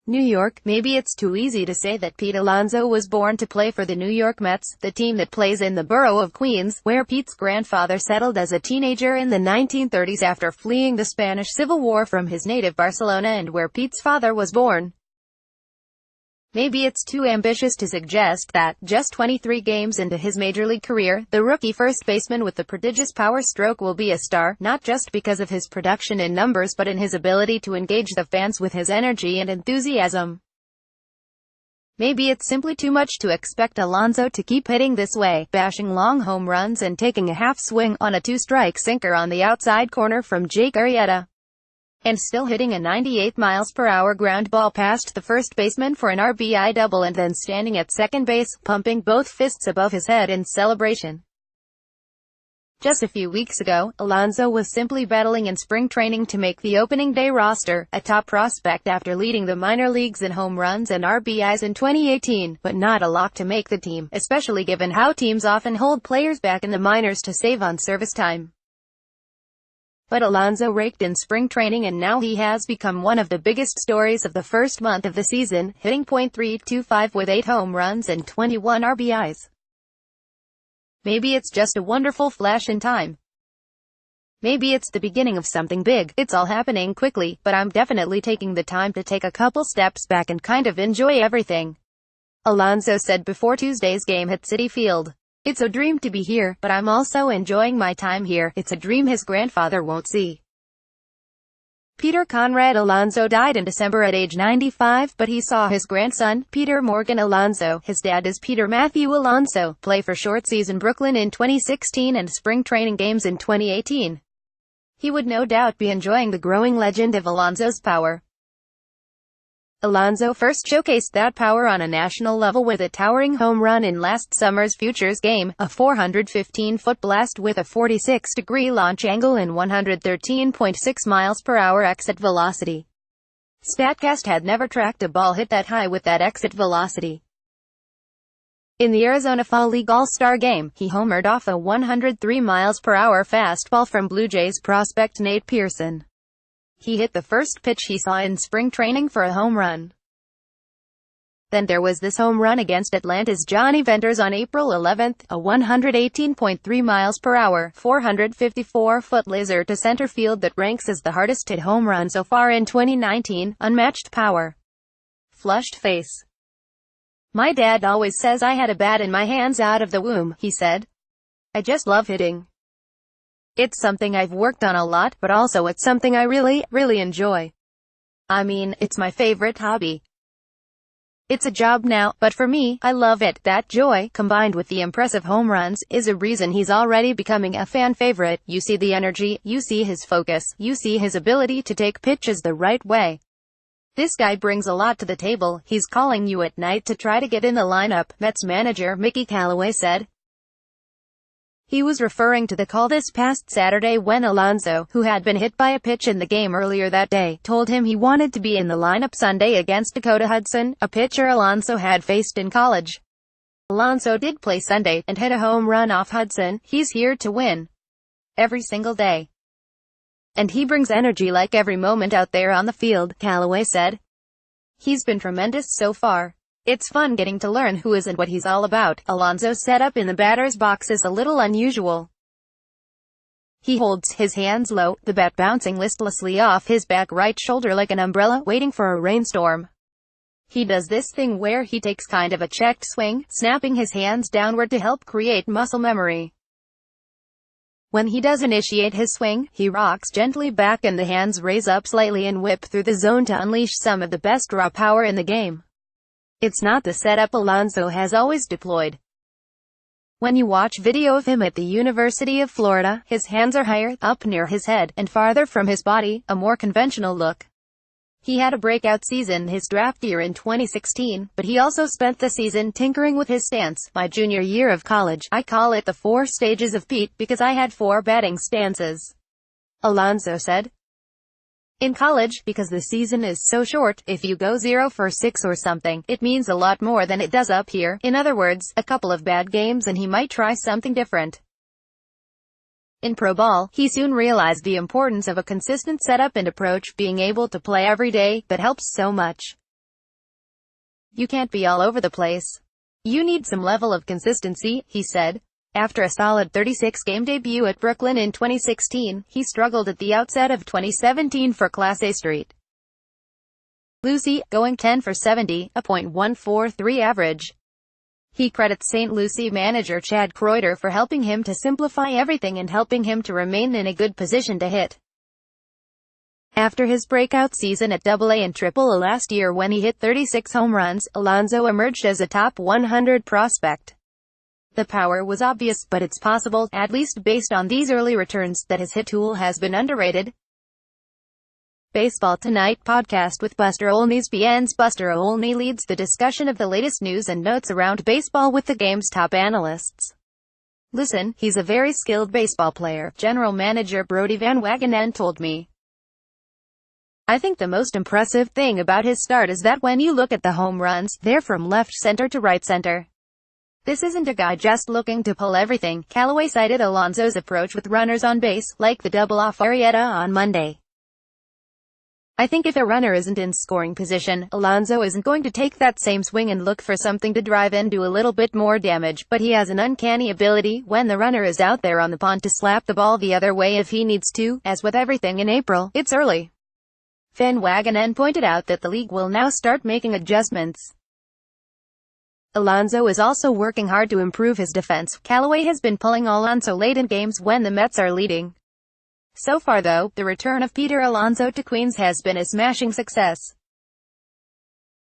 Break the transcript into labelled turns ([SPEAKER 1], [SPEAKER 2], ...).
[SPEAKER 1] New York. Maybe it's too easy to say that Pete Alonso was born to play for the New York Mets, the team that plays in the borough of Queens, where Pete's grandfather settled as a teenager in the 1930s after fleeing the Spanish Civil War from his native Barcelona, and where Pete's father was born. Maybe it's too ambitious to suggest that, just 23 games into his major league career, the rookie first baseman with the prodigious power stroke will be a star, not just because of his production in numbers but in his ability to engage the fans with his energy and enthusiasm. Maybe it's simply too much to expect Alonso to keep hitting this way, bashing long home runs and taking a half swing on a two-strike sinker on the outside corner from Jake Arrieta, and still hitting a 98 miles per hour ground ball past the first baseman for an RBI double, and then standing at second base, pumping both fists above his head in celebration. Just a few weeks ago, Alonso was simply battling in spring training to make the opening day roster, a top prospect after leading the minor leagues in home runs and RBIs in 2018, but not a lock to make the team, especially given how teams often hold players back in the minors to save on service time. But Alonso raked in spring training, and now he has become one of the biggest stories of the first month of the season, hitting .325 with 8 home runs and 21 RBIs. Maybe it's just a wonderful flash in time. Maybe it's the beginning of something big. It's all happening quickly, but I'm definitely taking the time to take a couple steps back and kind of enjoy everything, Alonso said before Tuesday's game at Citi Field. It's a dream to be here, but I'm also enjoying my time here. It's a dream his grandfather won't see. Peter Conrad Alonso died in December at age 95, but he saw his grandson, Peter Morgan Alonso, his dad is Peter Matthew Alonso, play for short season Brooklyn in 2016 and spring training games in 2018. He would no doubt be enjoying the growing legend of Alonso's power. Alonso first showcased that power on a national level with a towering home run in last summer's Futures game, a 415-foot blast with a 46-degree launch angle and 113.6 miles per hour exit velocity. StatCast had never tracked a ball hit that high with that exit velocity. In the Arizona Fall League All-Star Game, he homered off a 103 miles per hour fastball from Blue Jays prospect Nate Pearson. He hit the first pitch he saw in spring training for a home run. Then there was this home run against Atlanta's Johnny Venters on April 11, a 118.3 miles per hour, 454-foot laser to center field that ranks as the hardest hit home run so far in 2019, unmatched power. Flushed face. My dad always says I had a bat in my hands out of the womb, he said. I just love hitting. It's something I've worked on a lot, but also it's something I really enjoy. I mean, it's my favorite hobby. It's a job now, but for me, I love it. That joy, combined with the impressive home runs, is a reason he's already becoming a fan favorite. You see the energy, you see his focus, you see his ability to take pitches the right way. This guy brings a lot to the table. He's calling you at night to try to get in the lineup, Mets manager Mickey Callaway said. He was referring to the call this past Saturday when Alonso, who had been hit by a pitch in the game earlier that day, told him he wanted to be in the lineup Sunday against Dakota Hudson, a pitcher Alonso had faced in college. Alonso did play Sunday, and hit a home run off Hudson. He's here to win. Every single day. And he brings energy like every moment out there on the field, Callaway said. He's been tremendous so far. It's fun getting to learn who is and what he's all about. Alonso's setup in the batter's box is a little unusual. He holds his hands low, the bat bouncing listlessly off his back right shoulder like an umbrella waiting for a rainstorm. He does this thing where he takes kind of a checked swing, snapping his hands downward to help create muscle memory. When he does initiate his swing, he rocks gently back and the hands raise up slightly and whip through the zone to unleash some of the best raw power in the game. It's not the setup Alonso has always deployed. When you watch video of him at the University of Florida, his hands are higher, up near his head, and farther from his body, a more conventional look. He had a breakout season his draft year in 2016, but he also spent the season tinkering with his stance. My junior year of college, I call it the 4 stages of Pete, because I had 4 batting stances, Alonso said. In college, because the season is so short, if you go 0 for 6 or something, it means a lot more than it does up here. In other words, a couple of bad games and he might try something different. In pro ball, he soon realized the importance of a consistent setup and approach, being able to play every day. That helps so much. You can't be all over the place. You need some level of consistency, he said. After a solid 36-game debut at Brooklyn in 2016, he struggled at the outset of 2017 for Class A St. Lucie, going 10 for 70, a .143 average. He credits St. Lucie manager Chad Kreuter for helping him to simplify everything and helping him to remain in a good position to hit. After his breakout season at AA and AAA last year when he hit 36 home runs, Alonso emerged as a top 100 prospect. The power was obvious, but it's possible, at least based on these early returns, that his hit tool has been underrated. Baseball Tonight podcast with Buster Olney's BN's Buster Olney leads the discussion of the latest news and notes around baseball with the game's top analysts. Listen, he's a very skilled baseball player, General Manager Brodie Van Wagenen told me. I think the most impressive thing about his start is that when you look at the home runs, they're from left center to right center. This isn't a guy just looking to pull everything. Callaway cited Alonso's approach with runners on base, like the double off Arrieta on Monday. I think if a runner isn't in scoring position, Alonso isn't going to take that same swing and look for something to drive and do a little bit more damage, but he has an uncanny ability, when the runner is out there on the pond, to slap the ball the other way if he needs to. As with everything in April, it's early. Van Wagenen pointed out that the league will now start making adjustments. Alonso is also working hard to improve his defense. Callaway has been pulling Alonso late in games when the Mets are leading. So far though, the return of Pete Alonso to Queens has been a smashing success.